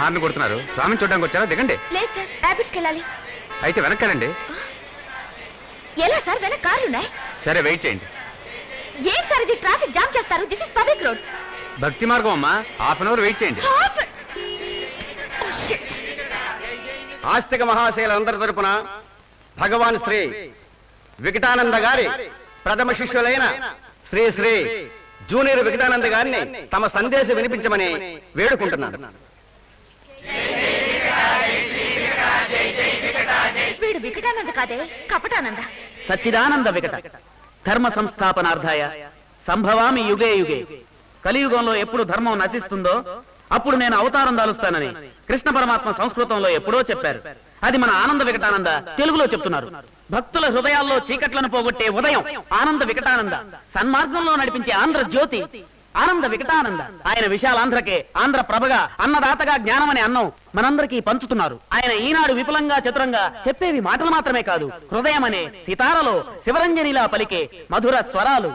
Horn కొడుతున్నారు? స్వామిని చూడడానికి వచ్చారా? దిగండి. లేదు సార్, ర్యాపిడ్స్కి వెళ్ళాలి. అయితే వెనక్కండి. ఎలా సార్? వెనక కార్లు ఉన్నాయి. సరే వెయిట్ చేయండి. ఏం సార్ ఇది? ట్రాఫిక్ జామ్ చేస్తారు. This is public road. భక్తి మార్గం అమ్మా, హాఫ్ అన్ అవర్ వెయిట్ చేయండి. ఆస్తిక మహాశైలందరి తరపున భగవాన్ శ్రీ వికటానంద గారి ప్రథమ శిష్యులైన శ్రీ శ్రీ జూనియర్ వికటానంద గారిని తమ సందేశం వినిపించమని వేడుకుంటున్నాను. వీడు వికటానంద కాదే, కపటానంద. సచ్చిదానంద వికట ధర్మ సంస్థాపనార్థాయ సంభవామి యుగే యుగే. కలియుగంలో ఎప్పుడు ధర్మం నశిస్తుందో అప్పుడు నేను అవతారం దాలుస్తానని కృష్ణ పరమాత్మ సంస్కృతంలో ఎప్పుడో చెప్పారు. అది మన ఆనంద వికటానంద తెలుగులో చెప్తున్నారు. భక్తుల హృదయాల్లో చీకట్లను పోగొట్టే ఉదయం ఆనంద వికటానంద, సన్మార్గంలో నడిపించే ఆంధ్ర జ్యోతి ఆనంద వికటానంద. ఆయన విశాలాంధ్రకే ఆంధ్ర ప్రభగా అన్నదాతగా జ్ఞానమనే అన్నం మనందరికీ పంచుతున్నారు. ఆయన ఈనాడు విపులంగా చతురంగా చెప్పేవి మాటలు మాత్రమే కాదు, హృదయం అనే సితారలో శివరంజనిలా పలికే మధుర స్వరాలు.